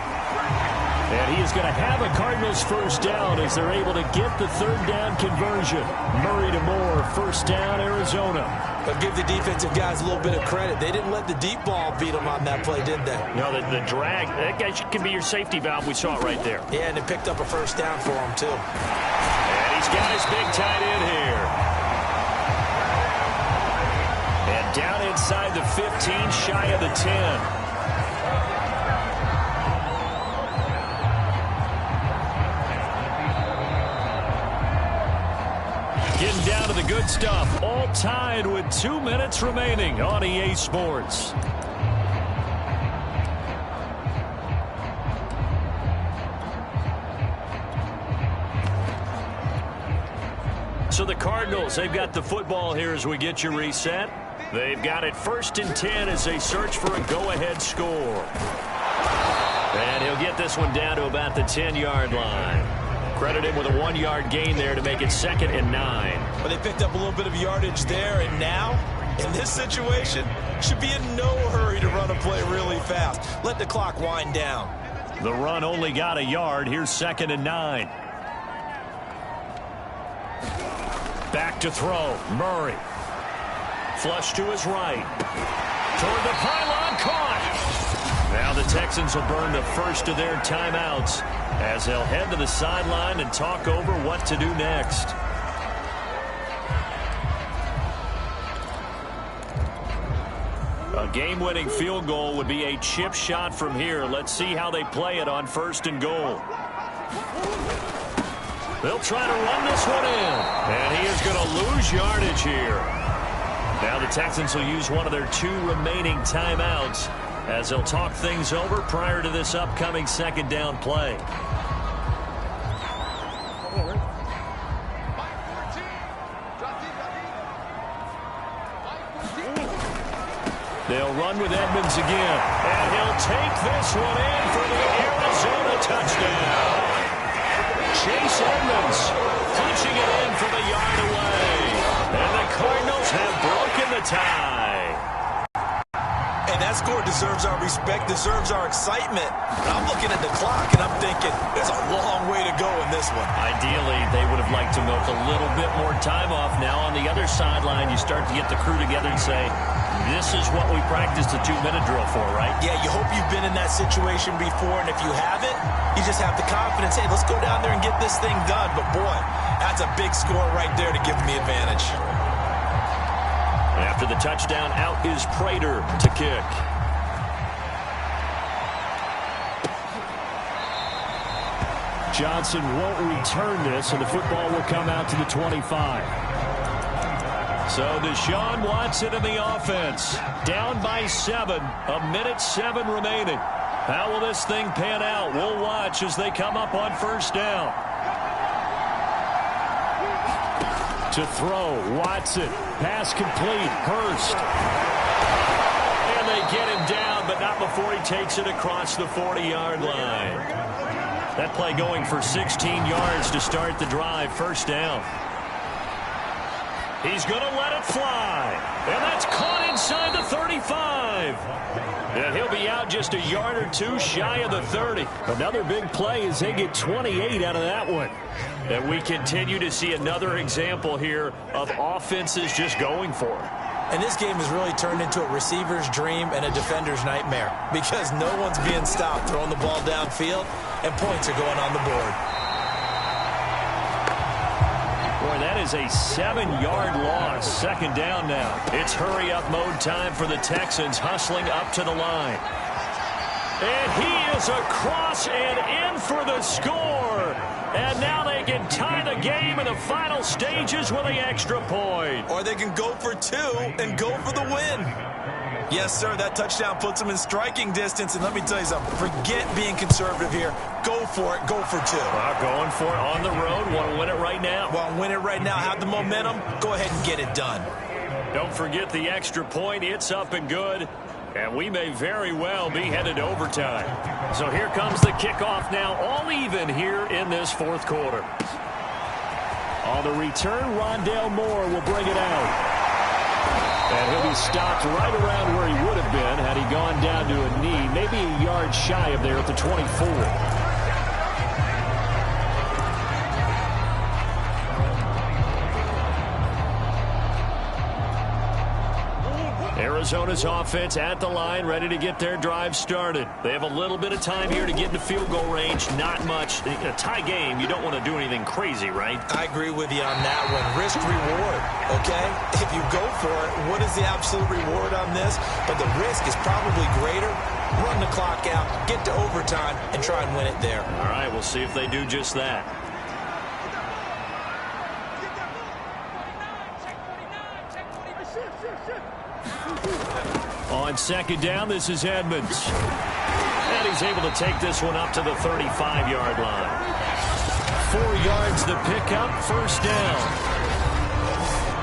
And he is going to have a Cardinals first down as they're able to get the 3rd down conversion. Murray to Moore, first down, Arizona. But give the defensive guys a little bit of credit. They didn't let the deep ball beat them on that play, did they? No, the drag, that guy can be your safety valve. We saw it right there. Yeah, and they picked up a first down for him, too. And he's got his big tight end here. And down inside the 15, shy of the 10. Getting down to the good stuff. All tied with 2 minutes remaining on EA Sports. So the Cardinals, they've got the football here as we get you reset. They've got it 1st and 10 as they search for a go-ahead score. And he'll get this one down to about the 10-yard line. Credit him with a 1-yard gain there to make it 2nd and 9. But they picked up a little bit of yardage there, and now, in this situation, should be in no hurry to run a play really fast. Let the clock wind down. The run only got a yard. Here's 2nd and 9. Back to throw. Murray. Flush to his right. Toward the pylon. Caught. Now the Texans will burn the first of their timeouts as they'll head to the sideline and talk over what to do next. A game-winning field goal would be a chip shot from here. Let's see how they play it on 1st and goal. They'll try to run this one in. And he is going to lose yardage here. Now the Texans will use one of their 2 remaining timeouts as they'll talk things over prior to this upcoming 2nd down play. They'll run with Edmonds again. And he'll take this one in for the Arizona touchdown. Chase Edmonds punching it in from a yard away. And the Cardinals have broken the tie. And that score deserves our respect, deserves our excitement. But I'm looking at the clock, and I'm thinking there's a long way to go in this one. Ideally, they would have liked to milk a little bit more time off. Now on the other sideline, you start to get the crew together and say, this is what we practiced the 2-minute drill for, right? Yeah, you hope you've been in that situation before, and if you haven't, you just have the confidence, hey, let's go down there and get this thing done. But, boy, that's a big score right there to give them the advantage. After the touchdown, out is Prater to kick. Johnson won't return this, and the football will come out to the 25. So Deshaun Watson in the offense. Down by 7. 1:07 remaining. How will this thing pan out? We'll watch as they come up on 1st down. To throw, Watson. Pass complete. Hurst. And they get him down, but not before he takes it across the 40-yard line. That play going for 16 yards to start the drive. 1st down. He's going to let it fly. And that's caught inside the 35. And he'll be out just a yard or 2 shy of the 30. Another big play as they get 28 out of that one. And we continue to see another example here of offenses just going for it. And this game has really turned into a receiver's dream and a defender's nightmare because no one's being stopped throwing the ball downfield, and points are going on the board. Boy, that is a 7-yard loss. 2nd down now. It's hurry-up mode time for the Texans, hustling up to the line. And he is across and in for the score. And now they can tie the game in the final stages with the extra point. Or they can go for 2 and go for the win. Yes, sir, that touchdown puts them in striking distance. And let me tell you something, forget being conservative here. Go for it, go for 2. Going for it on the road. Want to win it right now. Want to win it right now, have the momentum, go ahead and get it done. Don't forget the extra point. It's up and good. And we may very well be headed to overtime. So here comes the kickoff now, all even here in this 4th quarter. On the return, Rondale Moore will bring it out. And he'll be stopped right around where he would have been had he gone down to a knee, maybe a yard shy of there at the 24. Arizona's offense at the line, ready to get their drive started. They have a little bit of time here to get into field goal range. Not much. In a tie game, you don't want to do anything crazy, right? I agree with you on that one. Risk reward, okay? If you go for it, what is the absolute reward on this? But the risk is probably greater. Run the clock out, get to overtime, and try and win it there. All right, we'll see if they do just that. On 2nd down, this is Edmonds. And he's able to take this one up to the 35-yard line. 4 yards the pickup, 1st down.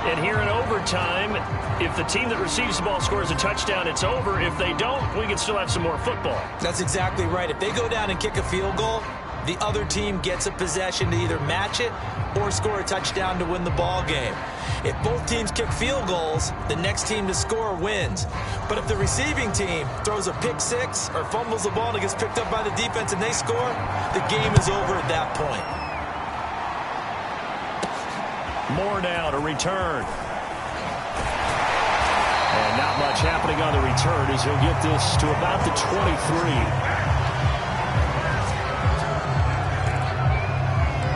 And here in overtime, if the team that receives the ball scores a touchdown, it's over. If they don't, we can still have some more football. That's exactly right. If they go down and kick a field goal, the other team gets a possession to either match it or score a touchdown to win the ball game. If both teams kick field goals, the next team to score wins. But if the receiving team throws a pick six or fumbles the ball and it gets picked up by the defense and they score, the game is over at that point. More now to return. And not much happening on the return as he'll get this to about the 23.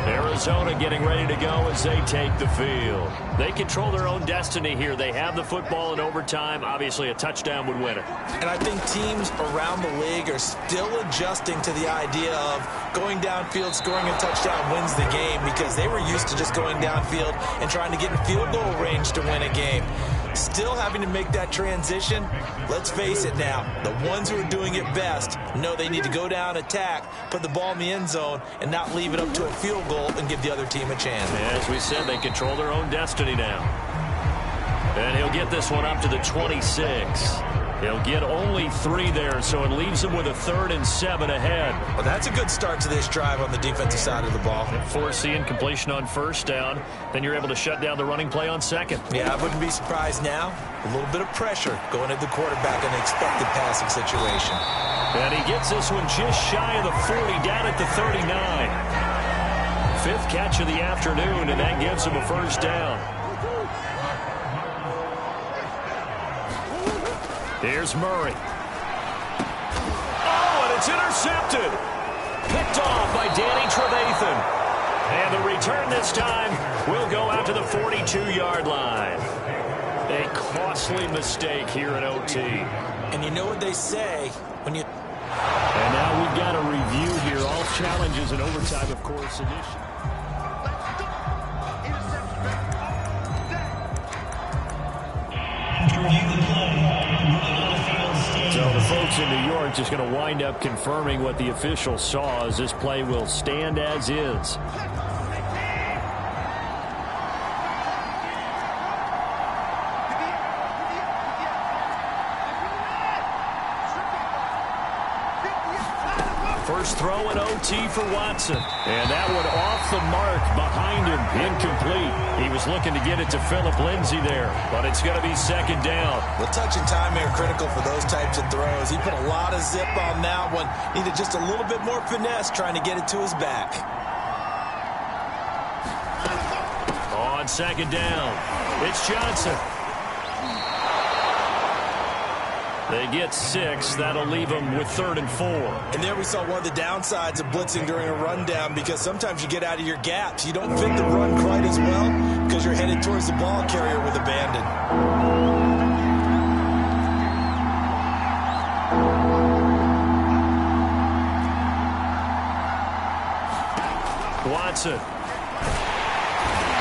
Arizona getting ready to go as they take the field. They control their own destiny here. They have the football in overtime. Obviously, a touchdown would win it. And I think teams around the league are still adjusting to the idea of going downfield, scoring a touchdown wins the game, because they were used to just going downfield and trying to get in field goal range to win a game. Still having to make that transition. Let's face it now, the ones who are doing it best know they need to go down, attack, put the ball in the end zone, and not leave it up to a field goal and give the other team a chance. As we said, they control their own destiny now. And he'll get this one up to the 26. He'll get only 3 there, so it leaves him with a 3rd and 7 ahead. Well, that's a good start to this drive on the defensive side of the ball. Force the incompletion on first down. Then you're able to shut down the running play on second. Yeah, I wouldn't be surprised now. A little bit of pressure going at the quarterback in an expected passing situation. And he gets this one just shy of the 40, down at the 39. 5th catch of the afternoon, and that gives him a first down. Here's Murray. Oh, and it's intercepted. Picked off by Danny Trevathan. And the return this time will go out to the 42-yard line. A costly mistake here in OT. And you know what they say when you... And now we've got a review here. All challenges in overtime, of course, initially. So the folks in New York just going to wind up confirming what the officials saw, as this play will stand as is. First throw in OT for Watson. And that one off the mark behind him. Incomplete. He was looking to get it to Phillip Lindsay there, but it's going to be second down. The touch and time are critical for those types of throws. He put a lot of zip on that one. Needed just a little bit more finesse trying to get it to his back. On second down, it's Johnson. They get 6. That'll leave them with 3rd and 4. And there we saw one of the downsides of blitzing during a rundown, because sometimes you get out of your gaps. You don't fit the run quite as well because you're headed towards the ball carrier with abandon. Watson.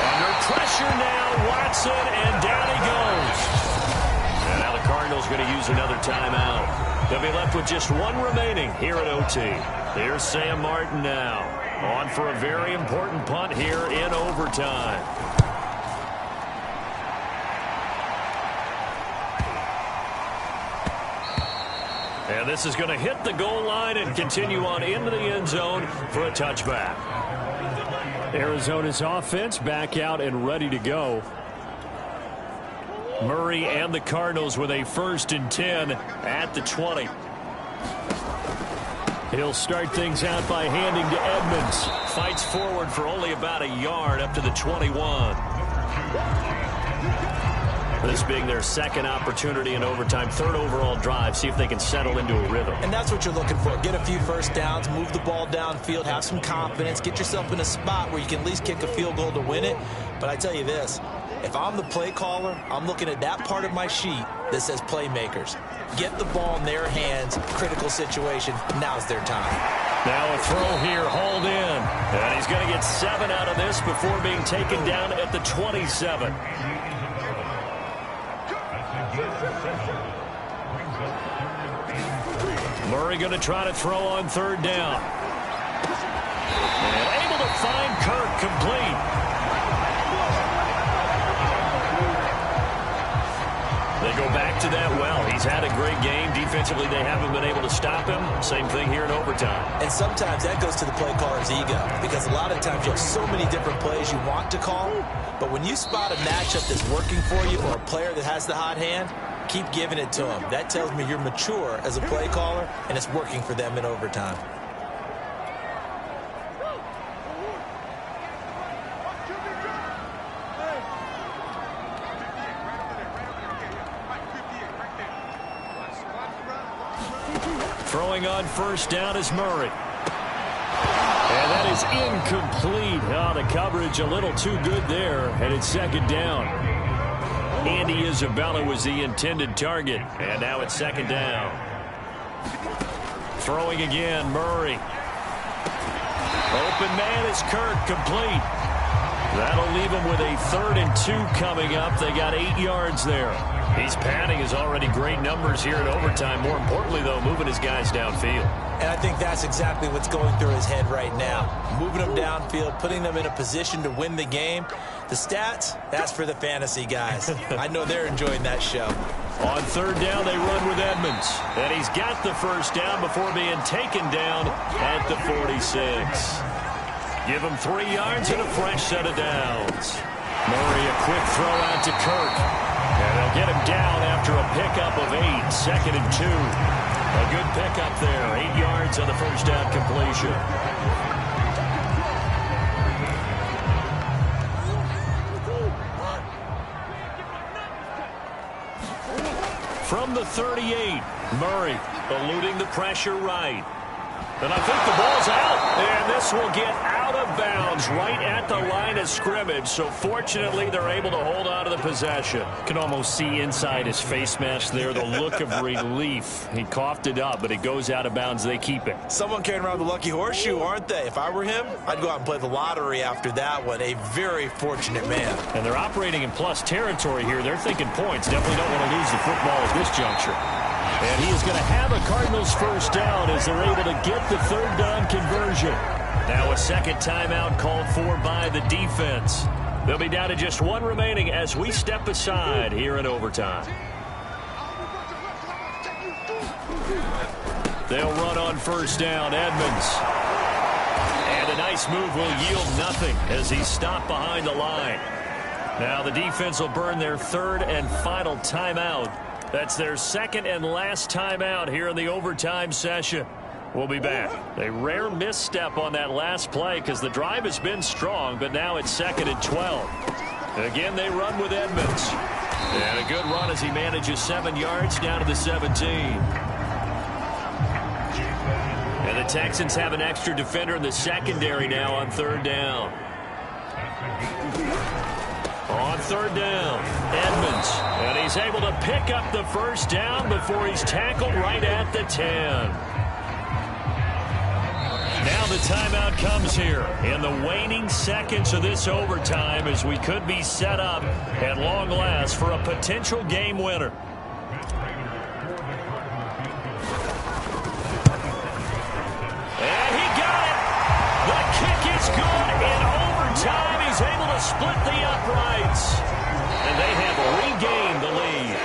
Under pressure now, Watson, and down he goes. And now the Cardinals going to use another timeout. They'll be left with just 1 remaining here at OT. Here's Sam Martin now, on for a very important punt here in overtime. And this is going to hit the goal line and continue on into the end zone for a touchback. Arizona's offense back out and ready to go. Murray and the Cardinals with a 1st and 10 at the 20. He'll start things out by handing to Edmonds. Fights forward for only about a yard up to the 21. This being their 2nd opportunity in overtime, 3rd overall drive. See if they can settle into a rhythm. And that's what you're looking for. Get a few first downs, move the ball downfield, have some confidence, get yourself in a spot where you can at least kick a field goal to win it. But I tell you this, if I'm the play caller, I'm looking at that part of my sheet that says playmakers. Get the ball in their hands, critical situation. Now's their time. Now a throw here, hauled in. And he's going to get 7 out of this before being taken down at the 27. Murray going to try to throw on 3rd down. And able to find Kirk complete. They go back to that well. He's had a great game. Defensively, they haven't been able to stop him. Same thing here in overtime. And sometimes that goes to the play caller's ego, because a lot of times you have so many different plays you want to call, but when you spot a matchup that's working for you or a player that has the hot hand, keep giving it to him. That tells me you're mature as a play caller, and it's working for them in overtime. Throwing on first down is Murray. And that is incomplete. Oh, the coverage a little too good there, and it's second down. Andy Isabella was the intended target, and now it's second down. Throwing again, Murray. Open man is Kirk, complete. That'll leave him with a 3rd and 2 coming up. They got 8 yards there. He's padding his already great numbers here in overtime. More importantly, though, moving his guys downfield. And I think that's exactly what's going through his head right now. Moving them downfield, putting them in a position to win the game. The stats, that's for the fantasy guys. I know they're enjoying that show. On third down, they run with Edmonds. And he's got the first down before being taken down at the 46. Give him 3 yards and a fresh set of downs. Murray, a quick throw out to Kirk. And they'll get him down after a pickup of 8, 2nd and 2. A good pickup there, 8 yards on the first down completion. From the 38, Murray eluding the pressure right. And I think the ball's out. And this will get out of bounds right at the line of scrimmage. So fortunately, they're able to hold on to the possession. Can almost see inside his face mask there the look of relief. He coughed it up, but it goes out of bounds. They keep it. Someone carrying around the lucky horseshoe, aren't they? If I were him, I'd go out and play the lottery after that one. A very fortunate man. And they're operating in plus territory here. They're thinking points. Definitely don't want to lose the football at this juncture. And he is going to have a Cardinals first down as they're able to get the third down conversion. Now a second timeout called for by the defense. They'll be down to just 1 remaining as we step aside here in overtime. They'll run on first down, Edmonds. And a nice move will yield nothing as he's stopped behind the line. Now the defense will burn their 3rd and final timeout. That's their 2nd and last timeout here in the overtime session. We'll be back. A rare misstep on that last play because the drive has been strong, but now it's 2nd and 12. Again, they run with Edmonds. And a good run as he manages 7 yards down to the 17. And the Texans have an extra defender in the secondary now on third down. On third down, Edmonds. And he's able to pick up the first down before he's tackled right at the 10. Now the timeout comes here in the waning seconds of this overtime as we could be set up at long last for a potential game winner. And he got it. The kick is good in overtime. He's able to split the uprights. And they have regained the lead.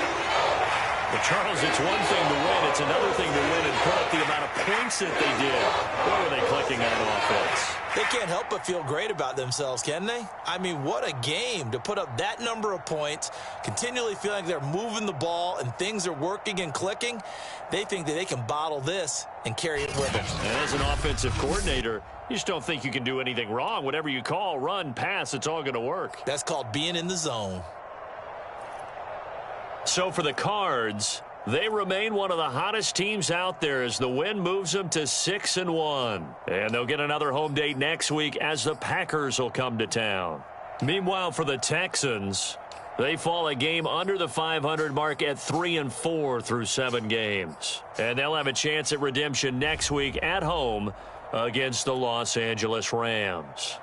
But Charles, it's one thing to win. It's another thing to win and put up the amount of points that they did. What were they clicking on offense? They can't help but feel great about themselves, can they? I mean, what a game to put up that number of points, continually feeling like they're moving the ball and things are working and clicking. They think that they can bottle this and carry it with them. And as an offensive coordinator, you just don't think you can do anything wrong. Whatever you call, run, pass, it's all going to work. That's called being in the zone. So for the Cards, they remain one of the hottest teams out there as the win moves them to 6-1. And they'll get another home date next week as the Packers will come to town. Meanwhile, for the Texans, they fall a game under the 500 mark at 3-4 through 7 games. And they'll have a chance at redemption next week at home against the Los Angeles Rams.